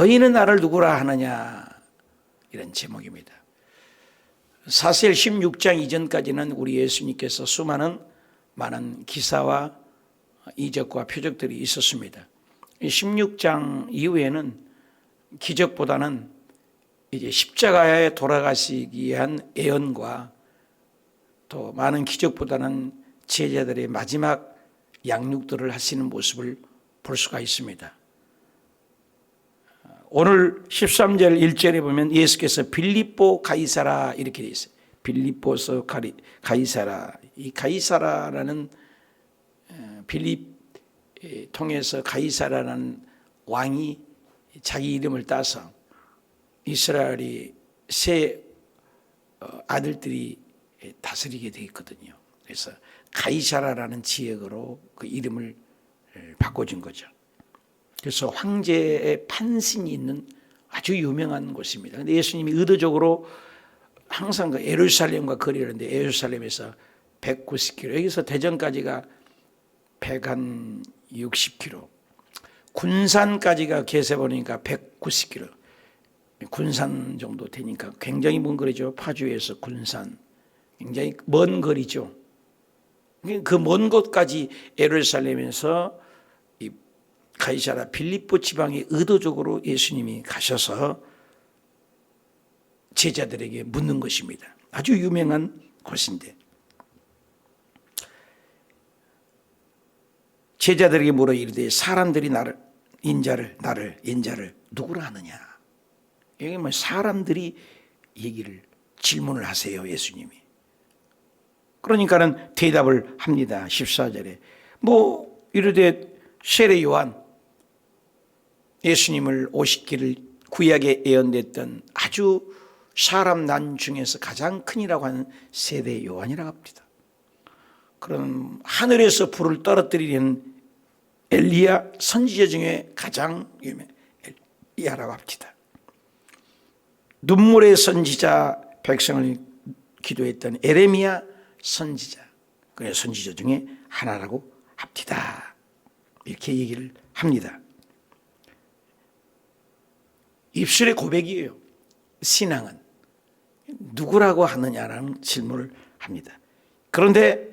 너희는 나를 누구라 하느냐, 이런 제목입니다. 사실 16장 이전까지는 우리 예수님께서 많은 기사와 이적과 표적들이 있었습니다. 16장 이후에는 기적보다는 이제 십자가에 돌아가시기 위한 애언과 또 많은 기적보다는 제자들의 마지막 양육들을 하시는 모습을 볼 수가 있습니다. 오늘 13절 1절에 보면 예수께서 빌립보 가이사라 이렇게 되어 있어요. 빌립보서 가이사라. 이 가이사라라는 빌립 통해서 가이사라라는 왕이 자기 이름을 따서 이스라엘이 세 아들들이 다스리게 되어 있거든요. 그래서 가이사라라는 지역으로 그 이름을 바꿔준 거죠. 그래서 황제의 판신이 있는 아주 유명한 곳입니다. 그런데 예수님이 의도적으로 항상 그 예루살렘과 거리를 하는데 예루살렘에서 190km, 여기서 대전까지가 160km, 군산까지가 계세 보니까 190km, 군산 정도 되니까 굉장히 먼 거리죠. 파주에서 군산, 굉장히 먼 거리죠. 그 먼 곳까지 예루살렘에서 가이사라 빌립보 지방에 의도적으로 예수님이 가셔서 제자들에게 묻는 것입니다. 아주 유명한 곳인데 제자들에게 물어 이르되 사람들이 인자를 누구라 하느냐. 여기 뭐 사람들이 질문을 하세요, 예수님이. 그러니까는 대답을 합니다. 14절에 이르되 세례 요한, 예수님을 오시기를 구약에 예언됐던 아주 사람 난 중에서 가장 큰이라고 하는 세례 요한이라고 합니다. 그럼 하늘에서 불을 떨어뜨리는 엘리야 선지자 중에 가장 유명한 엘리야라고 합니다. 눈물의 선지자, 백성을 기도했던 에레미야 선지자, 그 선지자 중에 하나라고 합니다. 이렇게 얘기를 합니다. 입술의 고백이에요. 신앙은 누구라고 하느냐라는 질문을 합니다. 그런데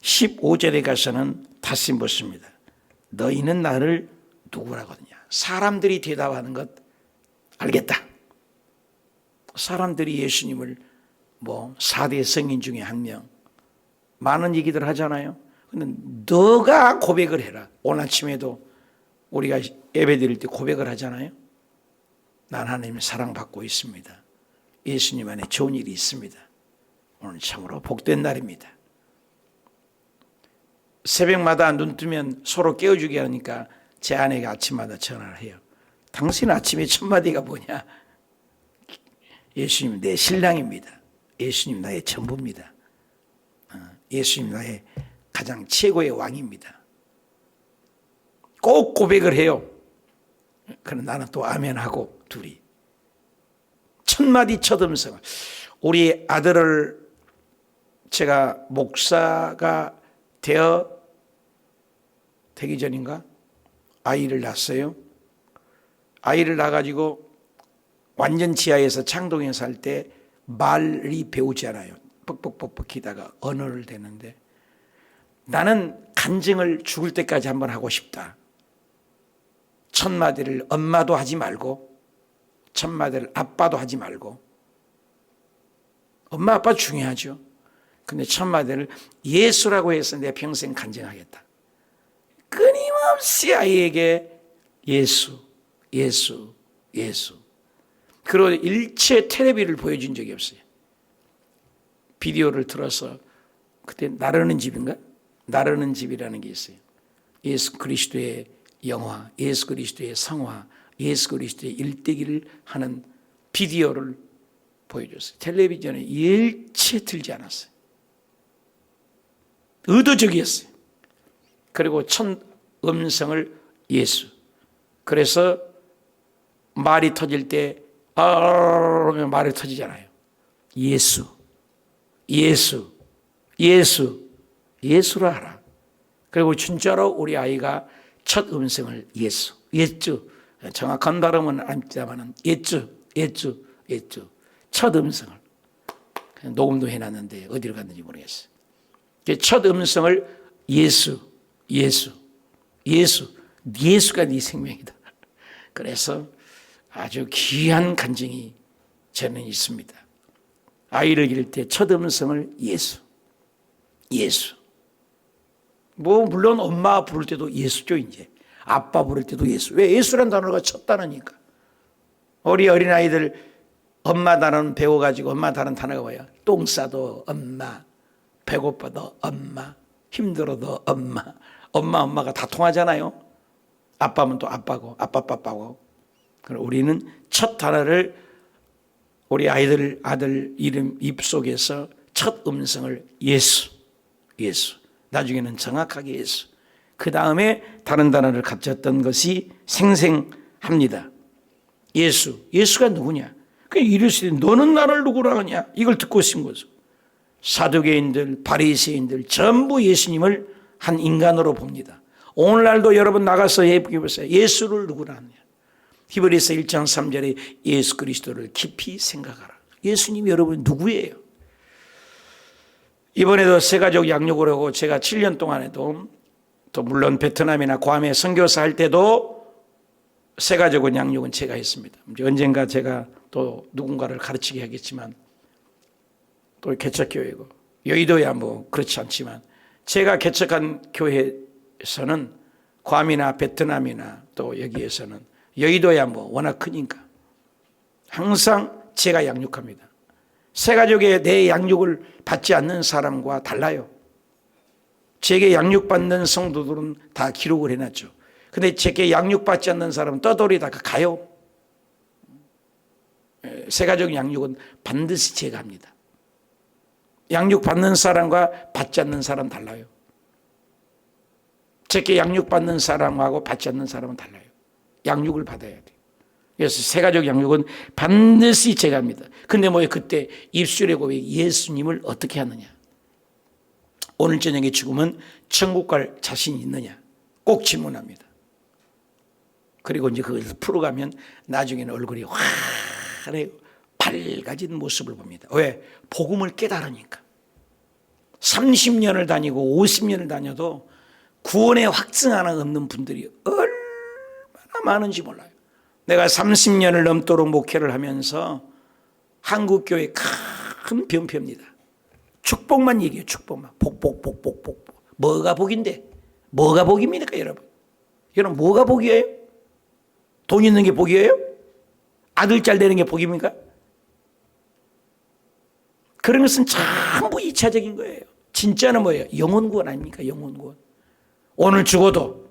15절에 가서는 다시 묻습니다. 너희는 나를 누구라고 하느냐. 사람들이 대답하는 것 알겠다. 사람들이 예수님을 4대 성인 중에 한 명, 많은 얘기들 하잖아요. 근데 너가 고백을 해라. 오늘 아침에도 우리가 예배드릴 때 고백을 하잖아요. 난 하나님의 사랑받고 있습니다. 예수님 안에 좋은 일이 있습니다. 오늘 참으로 복된 날입니다. 새벽마다 눈 뜨면 서로 깨워주게 하니까 제 아내가 아침마다 전화를 해요. 당신 아침에 첫 마디가 뭐냐? 예수님 내 신랑입니다. 예수님 나의 전부입니다. 예수님 나의 가장 최고의 왕입니다. 꼭 고백을 해요. 그럼 나는 또 아멘하고 둘이 첫 마디 첫 음성을. 우리 아들을 제가 목사가 되기 전인가 아이를 낳았어요. 아이를 낳아가지고 완전 지하에서 창동에 살 때 말이 배우지 않아요. 뻑뻑뻑뻑 기다가 언어를 대는데 나는 간증을 죽을 때까지 한번 하고 싶다. 첫 마디를 엄마도 하지 말고 첫 마디를 아빠도 하지 말고. 엄마 아빠 중요하죠. 근데 첫 마디를 예수라고 해서 내 평생 간증하겠다. 끊임없이 아이에게 예수. 그리고 일체 텔레비를 보여준 적이 없어요. 비디오를 틀어서 그때 나르는 집인가? 나르는 집이라는 게 있어요. 예수 그리스도의 영화, 예수 그리스도의 성화, 예수 그리스도의 일대기를 하는 비디오를 보여줬어요. 텔레비전에 일체 틀지 않았어요. 의도적이었어요. 그리고 첫 음성을 예수. 그래서 말이 터질 때 그러면 말이 터지잖아요. 예수라 하라. 그리고 진짜로 우리 아이가 첫 음성을 예수. 정확한 발음은 아닙니다만 예주. 첫 음성을 녹음도 해놨는데 어디로 갔는지 모르겠어요. 첫 음성을 예수가 네 생명이다. 그래서 아주 귀한 간증이 저는 있습니다. 아이를 기를 때 첫 음성을 예수. 뭐 물론 엄마 부를 때도 예수죠. 이제 아빠 부를 때도 예수. 왜? 예수란 단어가 첫 단어니까. 우리 어린아이들 엄마 단어는 배워가지고 엄마 다른 단어가 뭐야? 똥 싸도 엄마, 배고파도 엄마, 힘들어도 엄마가 다 통하잖아요. 아빠면 또 아빠고 아빠고. 그럼 우리는 첫 단어를 우리 아들 이름 입속에서 첫 음성을 예수. 나중에는 정확하게 예수. 그 다음에 다른 단어를 갖췄던 것이 생생합니다. 예수가 누구냐? 이르시되 너는 나를 누구라 하냐? 이걸 듣고 있은 거죠. 사두개인들, 바리새인들 전부 예수님을 한 인간으로 봅니다. 오늘날도 여러분 나가서 해보세요. 예수를 누구라 하냐? 히브리서 1장 3절에 예수 그리스도를 깊이 생각하라. 예수님 여러분 누구예요? 이번에도 새가족 양육을 하고 제가 7년 동안에도 또 물론 베트남이나 괌에 선교사 할 때도 새가족은 양육은 제가 했습니다. 언젠가 제가 또 누군가를 가르치게 하겠지만 또 개척교회고 여의도야 뭐 그렇지 않지만 제가 개척한 교회에서는 괌이나 베트남이나 또 여기에서는 여의도야 뭐 워낙 크니까 항상 제가 양육합니다. 새가족의 내 양육을 받지 않는 사람과 달라요. 제게 양육받는 성도들은 다 기록을 해놨죠. 근데 제게 양육받지 않는 사람은 떠돌이다가 가요. 새가족 양육은 반드시 제가 합니다. 양육받는 사람과 받지 않는 사람 달라요. 제게 양육받는 사람하고 받지 않는 사람은 달라요. 양육을 받아야 돼요. 그래서 새가족 양육은 반드시 제가 합니다. 근데 뭐예요? 그때 입술의 고백 예수님을 어떻게 하느냐? 오늘 저녁에 죽으면 천국 갈 자신이 있느냐? 꼭 질문합니다. 그리고 이제 그걸 풀어가면 나중에는 얼굴이 환하게 밝아진 모습을 봅니다. 왜? 복음을 깨달으니까. 30년을 다니고 50년을 다녀도 구원의 확증 하나 없는 분들이 얼마나 많은지 몰라요. 내가 30년을 넘도록 목회를 하면서 한국교회 큰 변표입니다. 축복만 얘기해요. 축복만. 복. 뭐가 복인데? 뭐가 복입니까 여러분? 여러분 뭐가 복이에요? 돈 있는 게 복이에요? 아들 잘 되는 게 복입니까? 그런 것은 전부 2차적인 거예요. 진짜는 뭐예요? 영혼구원 아닙니까? 영혼구원. 오늘 죽어도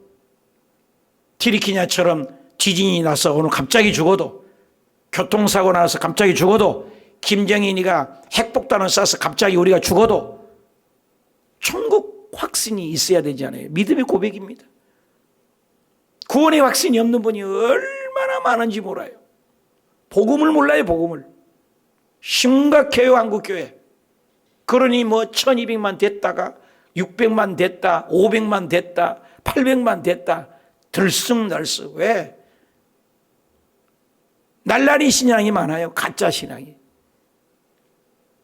티리키냐처럼 지진이 나서 오늘 갑자기 죽어도 교통사고 나서 갑자기 죽어도 김정인이가 핵폭탄을 쏴서 갑자기 우리가 죽어도 천국 확신이 있어야 되지 않아요? 믿음의 고백입니다. 구원의 확신이 없는 분이 얼마나 많은지 몰라요. 복음을 몰라요. 복음을. 심각해요. 한국교회. 그러니 뭐 1200만 됐다가 600만 됐다 500만 됐다 800만 됐다 들쑥날쑥. 왜? 날라리 신앙이 많아요. 가짜 신앙이.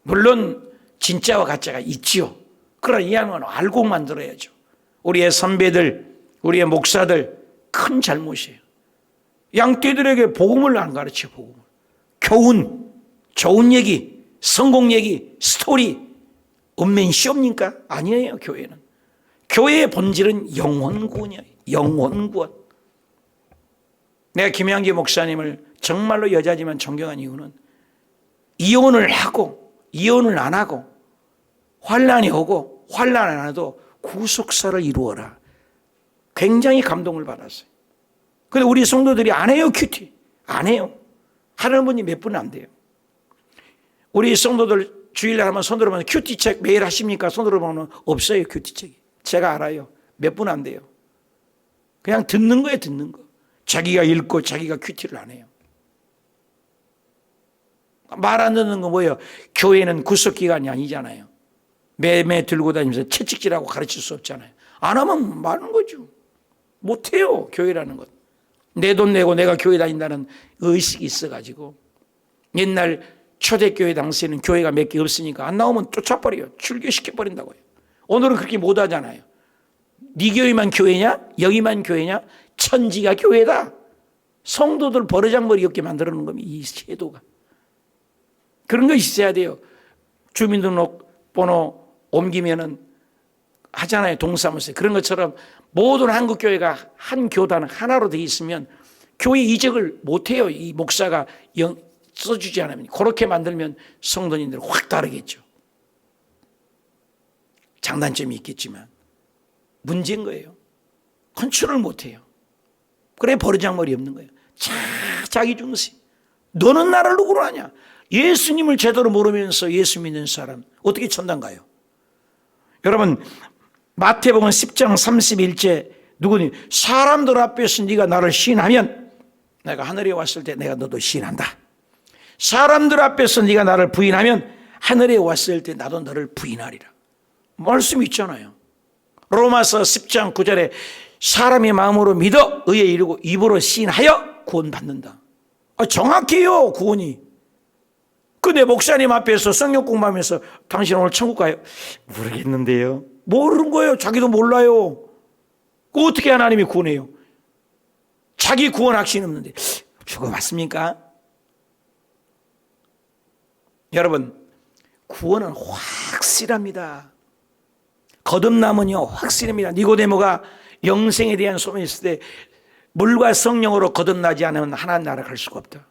물론 진짜와 가짜가 있지요. 그러나 이 양은 알고 만들어야죠. 우리의 선배들, 우리의 목사들 큰 잘못이에요. 양떼들에게 복음을 안 가르쳐요. 복음을. 교훈, 좋은 얘기, 성공 얘기, 스토리 음면 시옵니까? 아니에요. 교회는. 교회의 본질은 영혼구원이에요. 영혼구원. 내가 김양기 목사님을 정말로 여자지만 존경한 이유는 이혼을 하고 이혼을 안 하고 환난이 오고 환난 안 해도 구속사를 이루어라. 굉장히 감동을 받았어요. 그런데 우리 성도들이 안 해요. 큐티. 안 해요. 하는 분이 몇 분 안 돼요. 우리 성도들 주일날 하면 손 들어보면 큐티책 매일 하십니까? 손 들어보면 없어요. 큐티책이. 제가 알아요. 몇 분 안 돼요. 그냥 듣는 거예요. 듣는 거. 자기가 읽고 자기가 큐티를 안 해요. 말 안 듣는 거 뭐예요? 교회는 구속기관이 아니잖아요. 매매 들고 다니면서 채찍질하고 가르칠 수 없잖아요. 안 하면 많은 거죠. 못해요. 교회라는 것. 내 돈 내고 내가 교회 다닌다는 의식이 있어가지고 옛날 초대교회 당시에는 교회가 몇 개 없으니까 안 나오면 쫓아버려요. 출교시켜버린다고요. 오늘은 그렇게 못하잖아요. 네 교회만 교회냐? 여기만 교회냐? 천지가 교회다. 성도들 버르장머리 없게 만들어 놓은 겁니다. 이 제도가. 그런 거 있어야 돼요. 주민등록번호 옮기면은 하잖아요. 동사무소에. 그런 것처럼 모든 한국교회가 한 교단 하나로 되어 있으면 교회 이적을 못해요. 이 목사가 써주지 않으면. 그렇게 만들면 성도님들 확 다르겠죠. 장단점이 있겠지만 문제인 거예요. 컨트롤 못해요. 그래 버르장머리 없는 거예요. 자기 중심. 너는 나를 누구로 하냐? 예수님을 제대로 모르면서 예수 믿는 사람 어떻게 천당 가요? 여러분 마태복음 10장 31절 누구니 사람들 앞에서 네가 나를 시인하면 내가 하늘에 왔을 때 내가 너도 시인한다. 사람들 앞에서 네가 나를 부인하면 하늘에 왔을 때 나도 너를 부인하리라. 말씀이 있잖아요. 로마서 10장 9절에 사람의 마음으로 믿어 의에 이르고 입으로 시인하여 구원받는다. 정확해요. 구원이. 근데 목사님 앞에서 성경 공부하면서 당신 오늘 천국 가요? 모르겠는데요. 모르는 거예요. 자기도 몰라요. 어떻게 하나님이 구원해요? 자기 구원 확신 없는데 죽어봤습니까? 여러분 구원은 확실합니다. 거듭남은요 확실합니다. 니고데모가 영생에 대한 소문이 있을 때 물과 성령으로 거듭나지 않으면 하나님 나라 갈 수가 없다.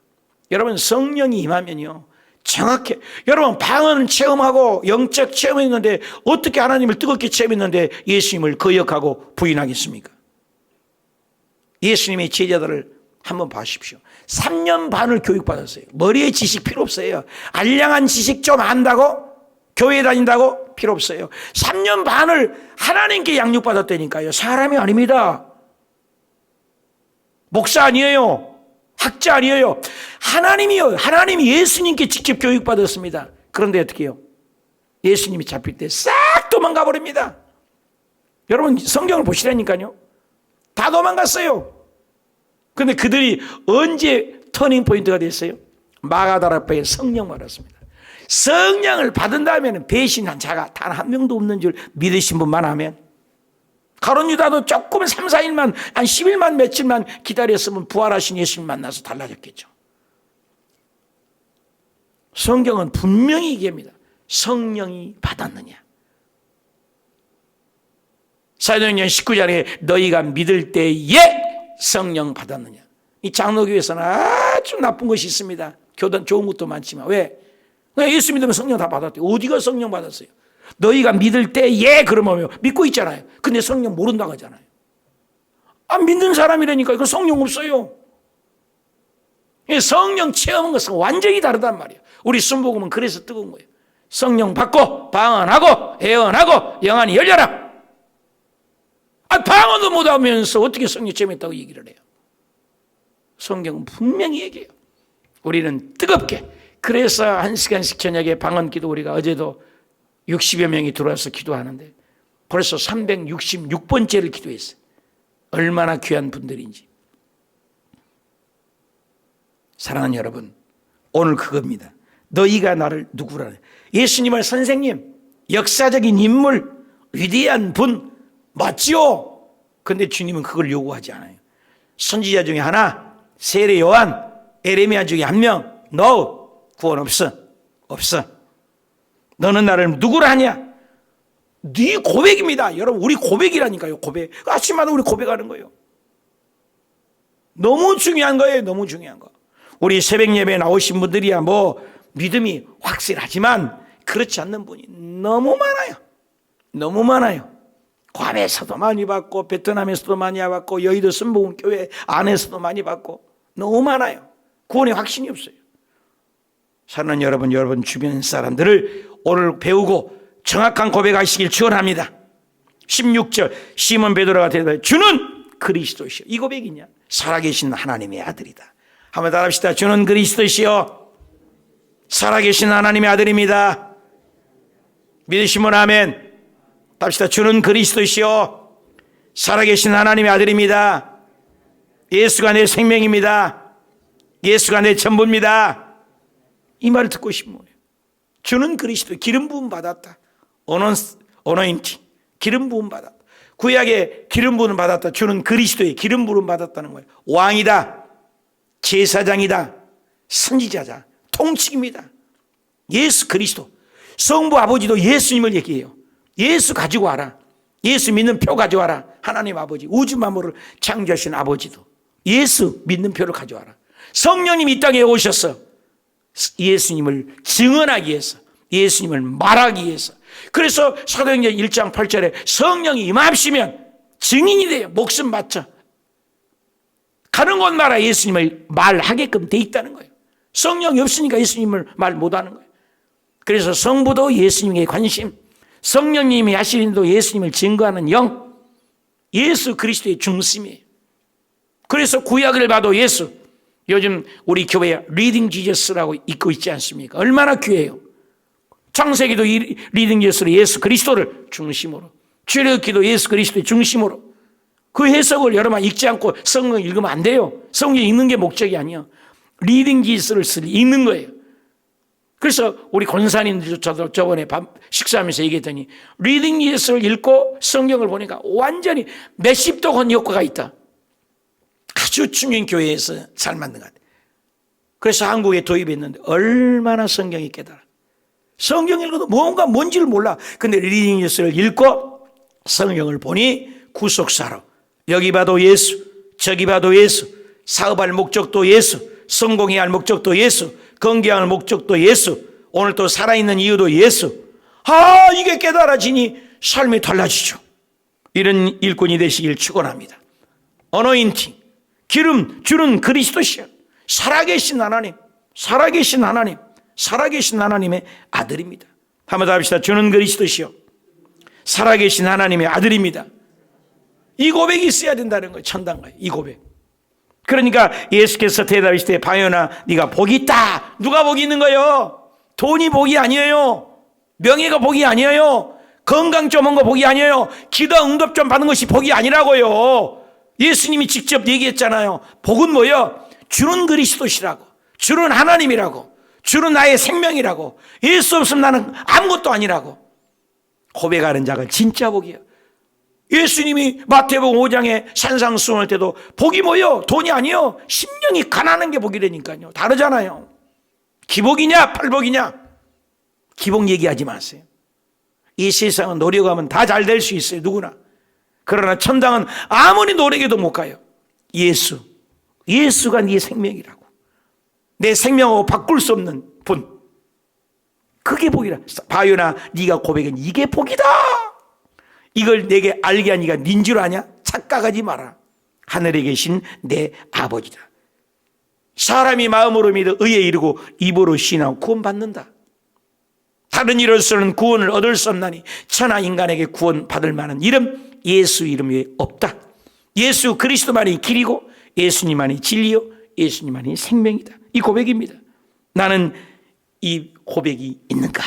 여러분 성령이 임하면요 정확해. 여러분 방언은 체험하고 영적 체험했는데 어떻게 하나님을 뜨겁게 체험했는데 예수님을 거역하고 부인하겠습니까? 예수님의 제자들을 한번 봐주십시오. 3년 반을 교육받았어요. 머리에 지식 필요 없어요. 알량한 지식 좀 안다고 교회 다닌다고 필요 없어요. 3년 반을 하나님께 양육받았다니까요. 사람이 아닙니다. 목사 아니에요. 학자 아니에요. 하나님이요. 하나님이 예수님께 직접 교육받았습니다. 그런데 어떻게 해요? 예수님이 잡힐 때 싹 도망가 버립니다. 여러분 성경을 보시라니까요. 다 도망갔어요. 그런데 그들이 언제 터닝 포인트가 됐어요? 마가다라바에 성령 받았습니다. 성령을 받은 다음에는 배신한 자가 단 한 명도 없는 줄 믿으신 분만 하면 가룟 유다도 조금 3, 4일만 한 10일만 며칠만 기다렸으면 부활하신 예수님 만나서 달라졌겠죠. 성경은 분명히 얘기합니다. 성령이 받았느냐. 사도행전 19장에 너희가 믿을 때에 성령 받았느냐. 이 장로교에서는 아주 나쁜 것이 있습니다. 교단 좋은 것도 많지만 왜? 예수 믿으면 성령 다 받았대요. 어디가 성령 받았어요? 너희가 믿을 때에 그러면 믿고 있잖아요. 근데 성령 모른다고 하잖아요. 안 믿는 사람이라니까 그 성령 없어요. 성령 체험한 것은 완전히 다르단 말이에요. 우리 순복음은 그래서 뜨거운 거예요. 성령 받고 방언하고 예언하고 영안이 열려라. 방언도 못하면서 어떻게 성령 체험했다고 얘기를 해요? 성경은 분명히 얘기해요. 우리는 뜨겁게. 그래서 1시간씩 저녁에 방언 기도 우리가 어제도 60여 명이 들어와서 기도하는데 벌써 366번째를 기도했어요. 얼마나 귀한 분들인지. 사랑하는 여러분, 오늘 그겁니다. 너희가 나를 누구라. 예수님을 선생님, 역사적인 인물, 위대한 분 맞지요? 근데 주님은 그걸 요구하지 않아요. 선지자 중에 하나, 세례 요한, 에레미야 중에 한 명, no, 구원 없어. 너는 나를 누구라 하냐? 네 고백입니다. 여러분 우리 고백이라니까요. 고백. 아침마다 우리 고백하는 거예요. 너무 중요한 거예요. 너무 중요한 거. 우리 새벽 예배에 나오신 분들이야 뭐 믿음이 확실하지만 그렇지 않는 분이 너무 많아요. 너무 많아요. 괌에서도 많이 받고 베트남에서도 많이 받고 여의도 순복음교회 안에서도 많이 받고 너무 많아요. 구원의 확신이 없어요. 사랑하는 여러분 주변 사람들을 오늘 배우고 정확한 고백하시길 축원합니다. 16절 시몬 베드로가 대답해 주는 그리스도시요. 이 고백이냐? 살아계신 하나님의 아들이다. 한번 따라합시다. 주는 그리스도시요. 살아계신 하나님의 아들입니다. 믿으시면 아멘. 답시다. 주는 그리스도시요. 살아계신 하나님의 아들입니다. 예수가 내 생명입니다. 예수가 내 전부입니다. 이 말을 듣고 싶은 거예요. 주는 그리스도, 기름 부음 받았다. 어노인팅, 기름 부음 받았다. 구약에 기름 부음 받았다. 주는 그리스도의 기름 부음 받았다는 거예요. 왕이다, 제사장이다, 선지자자, 통치입니다. 예수 그리스도. 성부 아버지도 예수님을 얘기해요. 예수 가지고 와라. 예수 믿는 표 가져와라. 하나님 아버지, 우주 만물을 창조하신 아버지도 예수 믿는 표를 가져와라. 성령님이 이 땅에 오셔서 예수님을 증언하기 위해서, 예수님을 말하기 위해서. 그래서 사도행전 1장 8절에 성령이 임하시면 증인이 돼요. 목숨 바쳐 가는 곳마다 예수님을 말하게끔 돼 있다는 거예요. 성령이 없으니까 예수님을 말 못하는 거예요. 그래서 성부도 예수님에 관심, 성령님이 하시는 일도 예수님을 증거하는 영, 예수 그리스도의 중심이에요. 그래서 구약을 봐도 예수, 요즘 우리 교회에 리딩 지저스라고 읽고 있지 않습니까? 얼마나 귀해요. 창세기도 리딩 지저스로 예수 그리스도를 중심으로, 출애굽기도 예수 그리스도의 중심으로. 그 해석을 여러분 읽지 않고 성경 읽으면 안 돼요. 성경 읽는 게 목적이 아니에요. 리딩 지저스를 읽는 거예요. 그래서 우리 권사님들 저도 저번에 식사하면서 얘기했더니 리딩 지저스를 읽고 성경을 보니까 완전히 몇십도 건 효과가 있다. 아주 중요한 교회에서 잘 만든 것 같아요. 그래서 한국에 도입했는데 얼마나 성경이 깨달아. 성경 읽어도 뭔지를 몰라. 근데 리딩 지저스를 읽고 성경을 보니 구속사로, 여기 봐도 예수, 저기 봐도 예수, 사업할 목적도 예수, 성공해야 할 목적도 예수, 건강할 목적도 예수, 오늘 또 살아있는 이유도 예수. 이게 깨달아지니 삶이 달라지죠. 이런 일꾼이 되시길 축원합니다. 어노인팅, 기름 주는 그리스도시여, 살아계신 하나님, 살아계신 하나님, 살아계신 하나님의 아들입니다. 한번 더 합시다. 주는 그리스도시여, 살아계신 하나님의 아들입니다. 이 고백이 있어야 된다는 거예요. 천당가에 이 고백. 그러니까 예수께서 대답하시되 바요나 네가 복이 있다. 누가 복이 있는 거예요? 돈이 복이 아니에요. 명예가 복이 아니에요. 건강 좀 한 거 복이 아니에요. 기도 응답 좀 받는 것이 복이 아니라고요. 예수님이 직접 얘기했잖아요. 복은 뭐예요? 주는 그리스도시라고, 주는 하나님이라고, 주는 나의 생명이라고, 예수 없으면 나는 아무것도 아니라고 고백하는 자가 진짜 복이에요. 예수님이 마태복음 5장에 산상수훈할 때도 복이 뭐예요? 돈이 아니에요. 심령이 가난한 게 복이라니까요. 다르잖아요. 기복이냐 팔복이냐, 기복 얘기하지 마세요. 이 세상은 노력하면 다 잘 될 수 있어요. 누구나. 그러나 천당은 아무리 노력해도 못 가요. 예수가 네 생명이라고, 내 생명하고 바꿀 수 없는 분, 그게 복이라. 바요나 네가 고백은 이게 복이다. 이걸 내게 알게 하니까 닌 줄 아냐? 착각하지 마라. 하늘에 계신 내 아버지다. 사람이 마음으로 믿어 의에 이르고 입으로 신하고 구원받는다. 다른 이로서는 구원을 얻을 수 없나니 천하 인간에게 구원받을 만한 이름 예수 이름 외에 없다. 예수 그리스도만이 길이고 예수님만이 진리요 예수님만이 생명이다. 이 고백입니다. 나는 이 고백이 있는가?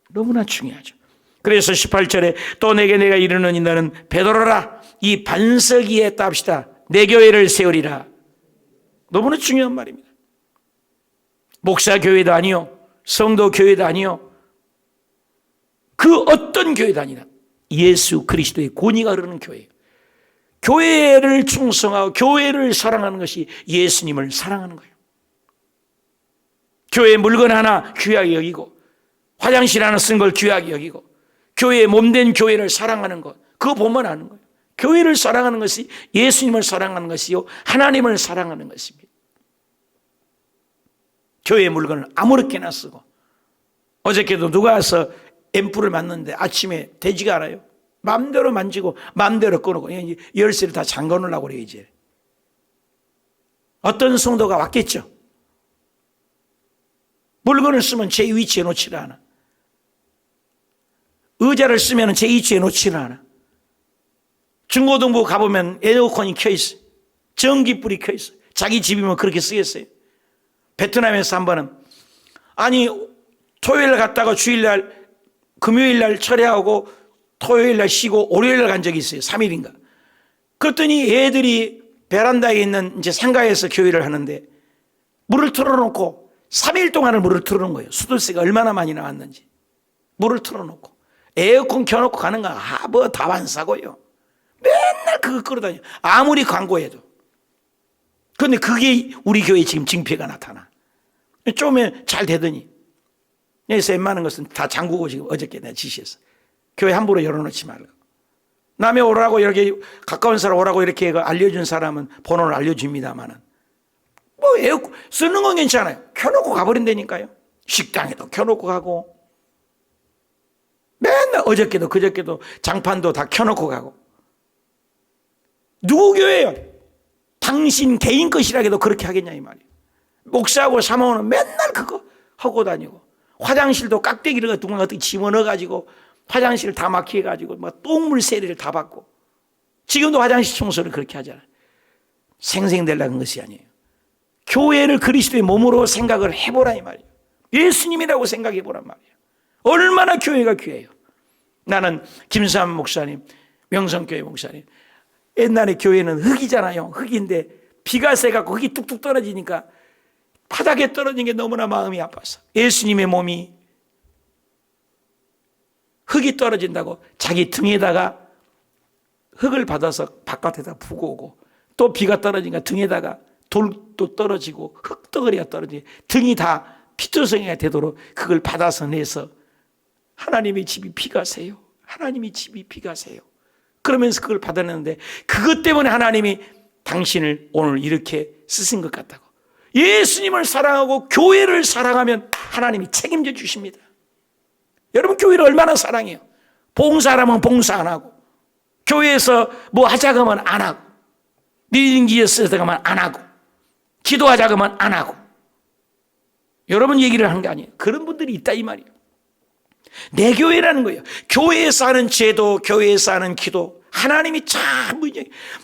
너무나 중요하죠. 그래서 18절에 또 내게 내가 이르노니 너는 베드로라, 이 반석 위에 땁시다. 내 교회를 세우리라. 너무나 중요한 말입니다. 목사 교회도 아니요, 성도 교회도 아니요, 그 어떤 교회도 아니라 예수 그리스도의 권위가 흐르는 교회예요. 교회를 충성하고 교회를 사랑하는 것이 예수님을 사랑하는 거예요. 교회 물건 하나 귀하게 여기고, 화장실 하나 쓴 걸 귀하게 여기고, 교회에 몸된 교회를 사랑하는 것, 그거 보면 아는 거예요. 교회를 사랑하는 것이 예수님을 사랑하는 것이요, 하나님을 사랑하는 것입니다. 교회 물건을 아무렇게나 쓰고, 어저께도 누가 와서 앰플을 맞는데 아침에 되지가 않아요. 마음대로 만지고 마음대로 꺼놓고 열쇠를 다 잠궈 놓으려고 그래요. 이제 어떤 성도가 왔겠죠. 물건을 쓰면 제 위치에 놓지를 않아. 의자를 쓰면 제 위치에 놓지를 않아. 중고등부 가보면 에어컨이 켜있어요. 전기불이 켜있어요. 자기 집이면 그렇게 쓰겠어요. 베트남에서 한 번은, 아니 토요일 갔다가 주일날 금요일날 철회하고 토요일날 쉬고 월요일날 간 적이 있어요. 3일인가. 그랬더니 애들이 베란다에 있는 이제 상가에서 교회를 하는데 물을 틀어놓고 3일 동안을 물을 틀어놓은 거예요. 수도세가 얼마나 많이 나왔는지. 물을 틀어놓고 에어컨 켜놓고 가는 거 뭐 다반사고요. 맨날 그거 끌어다녀. 아무리 광고해도. 그런데 그게 우리 교회에 지금 징표가 나타나. 좀에 잘 되더니 여기서 웬만한 것은 다 잠그고 지금 어저께 내가 지시했어. 교회 함부로 열어놓지 말고. 남의 오라고 이렇게 가까운 사람 오라고 이렇게 알려준 사람은 번호를 알려줍니다만은 뭐 에어컨 쓰는 건 괜찮아요. 켜놓고 가버린다니까요. 식당에도 켜놓고 가고 맨날 어저께도 그저께도 장판도 다 켜놓고 가고. 누구 교회예요? 당신 개인 것이라 해도 그렇게 하겠냐 이 말이에요. 목사하고 사모는 맨날 그거 하고 다니고 화장실도 깍대기를 누군가 어떻게 집어넣어가지고 화장실 다 막혀가지고 막 똥물 세례를 다 받고 지금도 화장실 청소를 그렇게 하잖아요. 생생되려는 것이 아니에요. 교회를 그리스도의 몸으로 생각을 해보라 이 말이에요. 예수님이라고 생각해보란 말이에요. 얼마나 교회가 귀해요. 나는 김삼 목사님, 명성교회 목사님 옛날에 교회는 흙이잖아요. 흙인데 비가 새갖고 흙이 뚝뚝 떨어지니까 바닥에 떨어진 게 너무나 마음이 아팠어. 예수님의 몸이 흙이 떨어진다고 자기 등에다가 흙을 받아서 바깥에다 부고 오고 또 비가 떨어지니까 등에다가 돌도 떨어지고 흙덩어리가 떨어지고 등이 다 피투성이가 되도록 그걸 받아서 내서 하나님의 집이 비가 새요. 하나님의 집이 비가 새요. 그러면서 그걸 받아내는데 그것 때문에 하나님이 당신을 오늘 이렇게 쓰신 것 같다고. 예수님을 사랑하고 교회를 사랑하면 하나님이 책임져 주십니다. 여러분 교회를 얼마나 사랑해요. 봉사하면 봉사 안 하고 교회에서 뭐 하자고 하면 안 하고 리딩기에 가면 안 하고 기도하자고 하면 안 하고 여러분 얘기를 한 게 아니에요. 그런 분들이 있다 이 말이에요. 내 교회라는 거예요. 교회에서 하는 제도, 교회에서 하는 기도 하나님이 참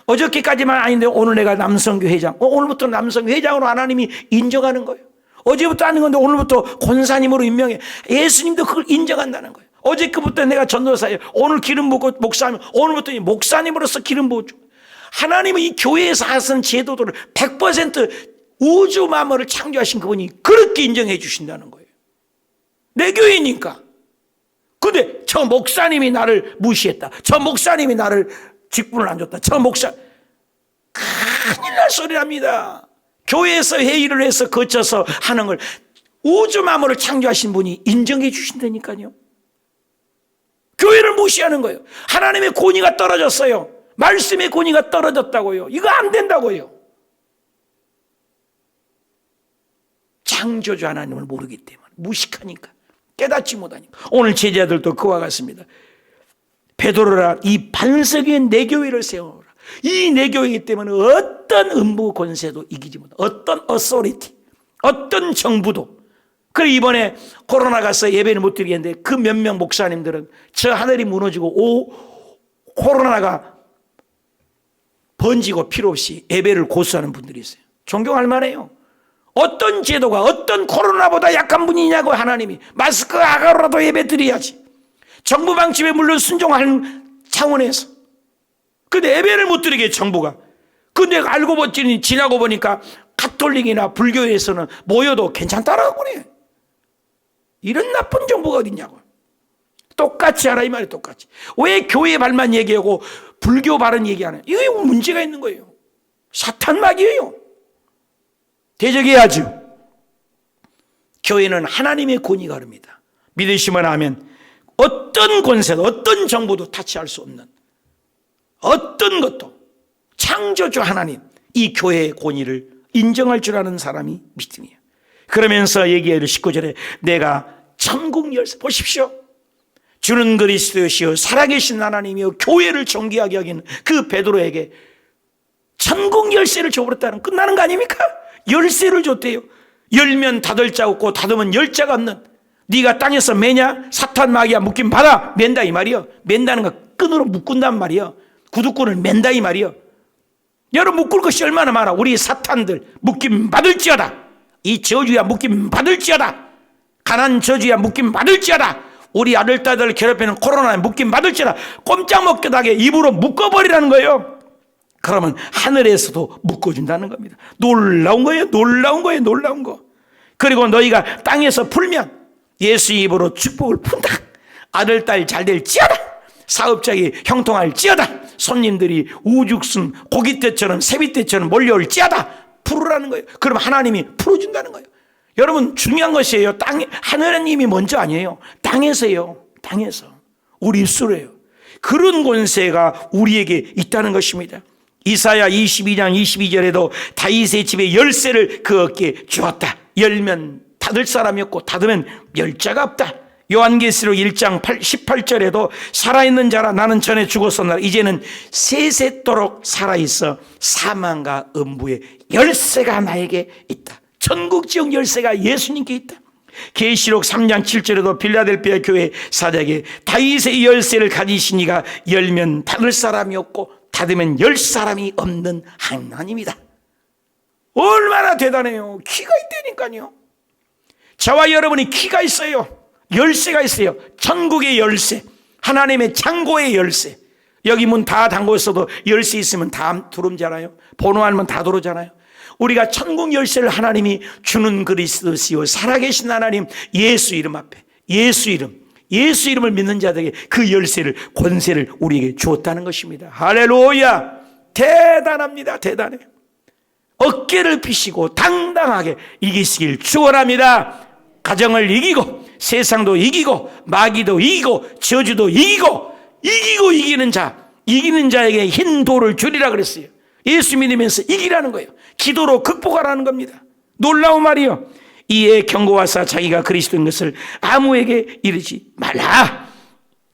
어저께까지만 아닌데 오늘 내가 남성교회장 오늘부터 남성회장으로 하나님이 인정하는 거예요. 어제부터 하는 건데 오늘부터 권사님으로 임명해. 예수님도 그걸 인정한다는 거예요. 어제부터 내가 전도사예요. 오늘 기름 부고 목사님 오늘부터 목사님으로서 기름 부어주고 하나님은 이 교회에서 하시는 제도들을 100% 우주 만물을 창조하신 그분이 그렇게 인정해 주신다는 거예요. 내 교회니까. 근데 저 목사님이 나를 무시했다. 저 목사님이 나를 직분을 안 줬다. 저 목사 큰일 날 소리랍니다. 교회에서 회의를 해서 거쳐서 하는 걸 우주 만물을 창조하신 분이 인정해 주신다니까요. 교회를 무시하는 거예요. 하나님의 권위가 떨어졌어요. 말씀의 권위가 떨어졌다고요. 이거 안 된다고요. 창조주 하나님을 모르기 때문에 무식하니까 깨닫지 못하니까. 오늘 제자들도 그와 같습니다. 베드로라 이 반석 위에 내 교회를 세워라. 이 내 교회이기 때문에 어떤 음부 권세도 이기지 못한다. 어떤 어소리티, 어떤 정부도. 그래 이번에 코로나가 서 예배를 못 드리겠는데 그 몇 명 목사님들은 저 하늘이 무너지고 코로나가 번지고 필요 없이 예배를 고수하는 분들이 있어요. 존경할 만해요. 어떤 제도가 어떤 코로나보다 약한 분이냐고 하나님이 마스크 아가로라도 예배 드려야지. 정부 방침에 물론 순종하는 차원에서. 근데 예배를 못 드리게 정부가. 근데 알고 보니 지나고 보니까 가톨릭이나 불교에서는 모여도 괜찮다라고 그래. 이런 나쁜 정부가 어딨냐고. 똑같이 하라 이 말이에요. 똑같이. 왜 교회 발만 얘기하고 불교 발은 얘기 안 해요? 이게 문제가 있는 거예요. 사탄막이에요. 대적해야죠. 교회는 하나님의 권위가 흐릅니다. 믿으시면 하면 어떤 권세도 어떤 정부도 타치할 수 없는 어떤 것도 창조주 하나님 이 교회의 권위를 인정할 줄 아는 사람이 믿음이에요. 그러면서 얘기해요. 19절에 내가 천국 열쇠 보십시오. 주는 그리스도시요 살아계신 하나님이요 교회를 존귀하게 여기는 그 베드로에게 천국 열쇠를 줘버렸다는 끝나는 거 아닙니까? 열쇠를 줬대요. 열면 닫을 자 없고 닫으면 열 자가 없는. 네가 땅에서 매냐? 사탄 마귀야 묶임 받아. 맨다 이 말이요. 맨다는 거 끈으로 묶은단 말이요. 구두끈을 맨다 이 말이요. 여러분 묶을 것이 얼마나 많아. 우리 사탄들 묶임 받을지어다. 이 저주야 묶임 받을지어다. 가난 저주야 묶임 받을지어다. 우리 아들 딸들 괴롭히는 코로나에 묶임 받을지어다. 꼼짝 못하게 입으로 묶어버리라는 거예요. 그러면 하늘에서도 묶어준다는 겁니다. 놀라운 거예요. 놀라운 거예요. 놀라운 거. 그리고 너희가 땅에서 풀면 예수 입으로 축복을 푼다. 아들, 딸 잘 될지어다. 사업장이 형통할지어다. 손님들이 우죽순 고깃대처럼 세빗대처럼 몰려올지어다. 풀으라는 거예요. 그럼 하나님이 풀어준다는 거예요. 여러분, 중요한 것이에요. 하나님이 먼저 아니에요. 땅에서요. 땅에서. 우리 입술에요. 그런 권세가 우리에게 있다는 것입니다. 이사야 22장 22절에도 다윗의 집에 열쇠를 그 어깨에 주었다. 열면 닫을 사람이 없고 닫으면 열 자가 없다. 요한계시록 1장 18절에도 살아있는 자라 나는 전에 죽었었나 이제는 세세토록 살아있어 사망과 음부의 열쇠가 나에게 있다. 천국 지옥 열쇠가 예수님께 있다. 계시록 3장 7절에도 빌라델피아 교회 사장에게 다윗의 열쇠를 가지신 이가 열면 닫을 사람이 없고 닫으면 열 사람이 없는 하나님이다. 얼마나 대단해요. 키가 있다니까요. 저와 여러분이 키가 있어요. 열쇠가 있어요. 천국의 열쇠, 하나님의 창고의 열쇠. 여기 문 다 잠궈 있어도 열쇠 있으면 다 들어오잖아요. 번호하면 다 들어오잖아요. 우리가 천국 열쇠를 하나님이 주는 그리스도시요 살아계신 하나님 예수 이름 앞에 예수 이름을 믿는 자들에게 그 열쇠를 권세를 우리에게 주었다는 것입니다. 할렐루야. 대단합니다. 대단해. 어깨를 피시고 당당하게 이기시길 축원합니다. 가정을 이기고 세상도 이기고 마귀도 이기고 저주도 이기고 이기는 자에게 흰 돌을 주리라 그랬어요. 예수 믿으면서 이기라는 거예요. 기도로 극복하라는 겁니다. 놀라운 말이요. 이에 경고하사 자기가 그리스도인 것을 아무에게 이르지 말라.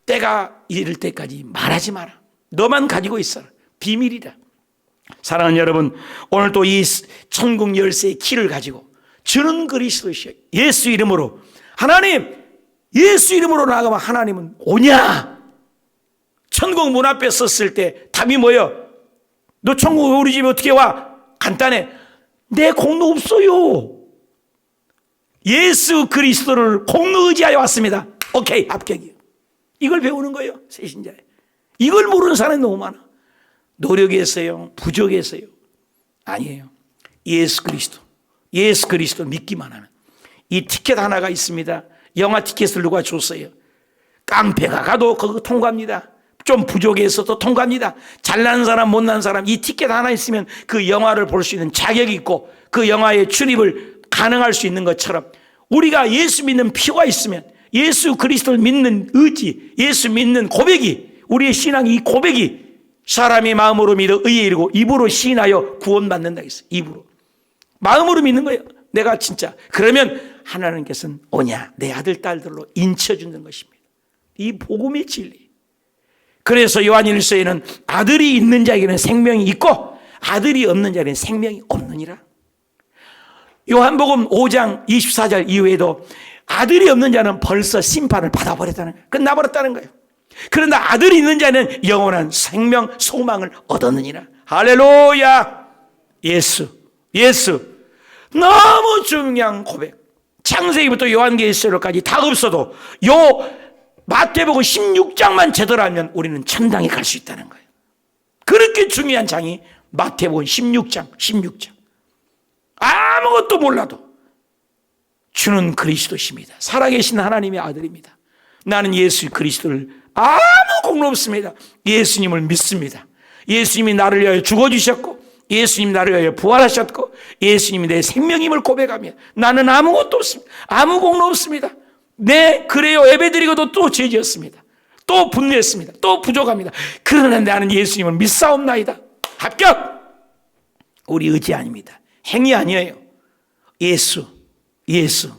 때가 이를 때까지 말하지 마라. 너만 가지고 있어라. 비밀이다. 사랑하는 여러분, 오늘 또 이 천국 열쇠의 키를 가지고 주는 그리스도시여 예수 이름으로 하나님 예수 이름으로 나아가면 하나님은 오냐? 천국 문 앞에 섰을 때 답이 뭐예요? 너 천국 우리 집에 어떻게 와? 간단해. 내 공로 없어요. 예수 그리스도를 공로 의지하여 왔습니다. 오케이, 합격이요. 이걸 배우는 거예요. 새신자에. 이걸 모르는 사람이 너무 많아. 노력했어요? 부족했어요? 아니에요. 예수 그리스도 믿기만 하는 이 티켓 하나가 있습니다. 영화 티켓을 누가 줬어요. 깡패가 가도 그거 통과합니다. 좀 부족해서도 통과합니다. 잘난 사람 못난 사람 이 티켓 하나 있으면 그 영화를 볼 수 있는 자격이 있고 그 영화에 출입을 가능할 수 있는 것처럼 우리가 예수 믿는 피가 있으면 예수 그리스도를 믿는 의지, 예수 믿는 고백이 우리의 신앙이 이 고백이 사람이 마음으로 믿어 의에 이르고 입으로 시인하여 구원받는다 했어요. 입으로. 마음으로 믿는 거예요. 내가 진짜. 그러면 하나님께서는 오냐 내 아들 딸들로 인쳐주는 것입니다. 이 복음의 진리. 그래서 요한일서에는 아들이 있는 자에게는 생명이 있고 아들이 없는 자에게는 생명이 없느니라. 요한복음 5장 24절 이후에도 아들이 없는 자는 벌써 심판을 받아버렸다는 거예요. 끝나버렸다는 거예요. 그러나 아들이 있는 자는 영원한 생명 소망을 얻었느니라. 할렐루야. 예수 너무 중요한 고백. 창세기부터 요한계시록까지 다 없어도 요 마태복음 16장만 제대로 하면 우리는 천당에 갈 수 있다는 거예요. 그렇게 중요한 장이 마태복음 16장. 아무것도 몰라도 주는 그리스도십니다. 살아계신 하나님의 아들입니다. 나는 예수 그리스도를 아무 공로 없습니다. 예수님을 믿습니다. 예수님이 나를 위하여 죽어주셨고 예수님이 나를 위하여 부활하셨고 예수님이 내 생명임을 고백하며 나는 아무것도 없습니다. 아무 공로 없습니다. 네, 그래요. 예배드리고도 또 죄지었습니다. 또 분노했습니다. 또 부족합니다. 그러나 나는 예수님을 믿사옵나이다. 합격! 우리 의지 아닙니다. 행위 아니에요. 예수.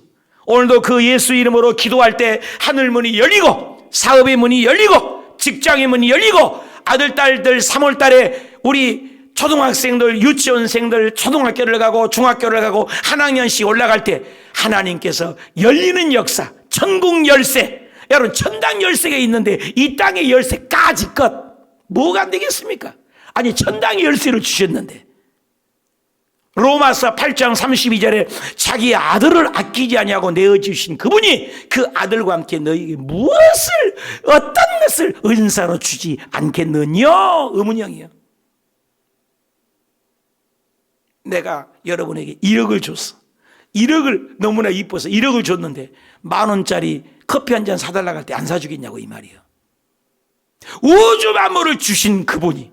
오늘도 그 예수 이름으로 기도할 때 하늘 문이 열리고 사업의 문이 열리고 직장의 문이 열리고 아들, 딸들 3월 달에 우리 초등학생들, 유치원생들 초등학교를 가고 중학교를 가고 한 학년씩 올라갈 때 하나님께서 열리는 역사, 천국 열쇠, 여러분 천당 열쇠가 있는데 이 땅의 열쇠까지 것 뭐가 안 되겠습니까? 아니 천당의 열쇠를 주셨는데 로마서 8장 32절에 자기 아들을 아끼지 아니하고 내어주신 그분이 그 아들과 함께 너희에게 무엇을 어떤 것을 은사로 주지 않겠느냐 의문형이에요. 내가 여러분에게 1억을 줬어. 1억을 너무나 이뻐서 1억을 줬는데 10,000원짜리 커피 한 잔 사달라고 할 때 안 사주겠냐고 이 말이에요. 우주 만물을 주신 그분이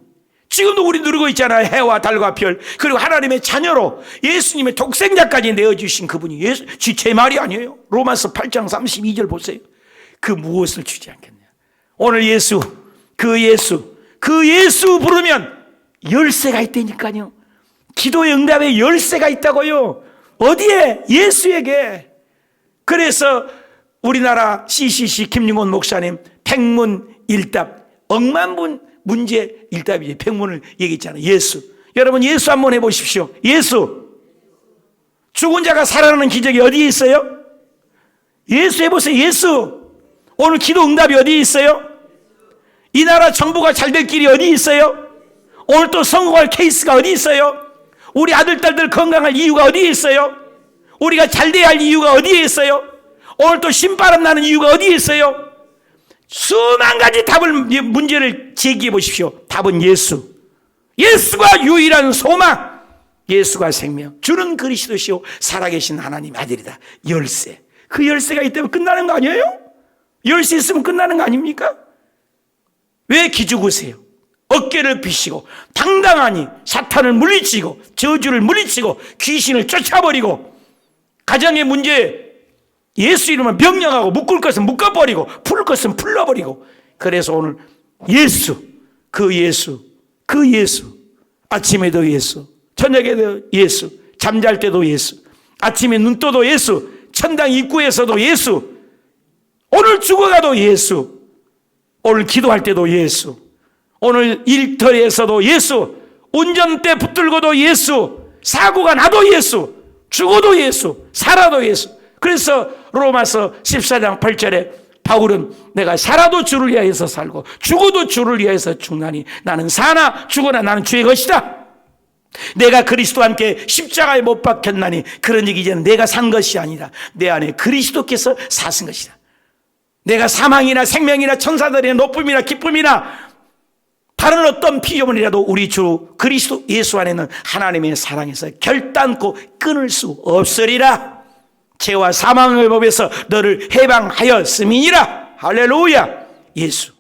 지금도 우리 누리고 있잖아요. 해와 달과 별, 그리고 하나님의 자녀로 예수님의 독생자까지 내어주신 그분이 제 말이 아니에요. 로마서 8장 32절 보세요. 그 무엇을 주지 않겠냐. 오늘 그 예수 부르면 열쇠가 있다니까요. 기도의 응답에 열쇠가 있다고요. 어디에? 예수에게. 그래서 우리나라 CCC 김용곤 목사님 백문일답, 억만문 문제 일답이지. 백문을 얘기했잖아요. 예수. 여러분 예수 한번 해보십시오. 예수. 죽은 자가 살아나는 기적이 어디에 있어요? 예수 해보세요. 예수. 오늘 기도 응답이 어디에 있어요? 이 나라 정부가 잘 될 길이 어디 있어요? 오늘 또 성공할 케이스가 어디 있어요? 우리 아들, 딸들 건강할 이유가 어디에 있어요? 우리가 잘 돼야 할 이유가 어디에 있어요? 오늘 또 신바람 나는 이유가 어디에 있어요? 수만 가지 문제를 제기해 보십시오. 답은 예수. 예수가 유일한 소망, 예수가 생명, 주는 그리스도시요 살아계신 하나님 아들이다. 열쇠. 그 열쇠가 있다면 끝나는 거 아니에요? 열쇠 있으면 끝나는 거 아닙니까? 왜 기죽으세요? 어깨를 비시고 당당하니 사탄을 물리치고 저주를 물리치고 귀신을 쫓아버리고 가정의 문제 예수 이름을 명령하고 묶을 것은 묶어버리고 풀 것은 풀어버리고. 그래서 오늘 예수, 그 예수, 아침에도 예수, 저녁에도 예수, 잠잘 때도 예수, 아침에 눈 떠도 예수, 천당 입구에서도 예수, 오늘 죽어가도 예수, 오늘 기도할 때도 예수, 오늘 일터에서도 예수, 운전대 붙들고도 예수, 사고가 나도 예수, 죽어도 예수, 살아도 예수. 그래서 로마서 14장 8절에 바울은 내가 살아도 주를 위하여서 살고 죽어도 주를 위하여서 죽나니 나는 사나 죽으나 나는 주의 것이다. 내가 그리스도와 함께 십자가에 못 박혔나니 그러니 이제는 내가 산 것이 아니라 내 안에 그리스도께서 사신 것이다. 내가 사망이나 생명이나 천사들의 높음이나 기쁨이나 다른 어떤 피조물이라도 우리 주 그리스도 예수 안에는 하나님의 사랑에서 결단코 끊을 수 없으리라. 죄와 사망의 법에서 너를 해방하였음이니라. 할렐루야. 예수.